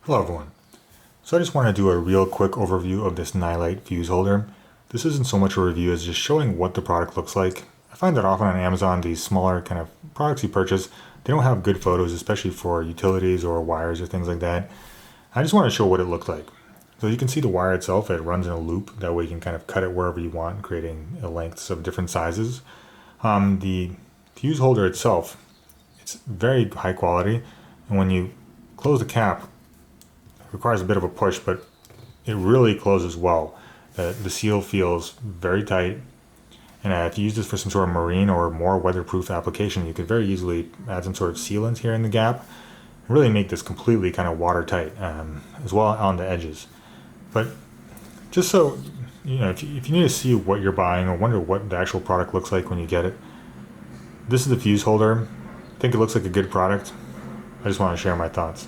Hello everyone. So I just want to do a real quick overview of this Nilight fuse holder. This isn't so much a review as just showing what the product looks like. I find that often on Amazon, these smaller kind of products you purchase, they don't have good photos, especially for utilities or wires or things like that. I just want to show what it looks like. So you can see the wire itself, it runs in a loop. That way you can kind of cut it wherever you want, creating lengths of different sizes. The fuse holder itself, it's very high quality. And when you close the cap, requires a bit of a push, but it really closes well. The seal feels very tight, and if you use this for some sort of marine or more weatherproof application, you could very easily add some sort of sealant here in the gap and really make this completely kind of watertight, as well on the edges. But just so you know, if you need to see what you're buying or wonder what the actual product looks like when you get it, this is the fuse holder. I think it looks like a good product. I just want to share my thoughts.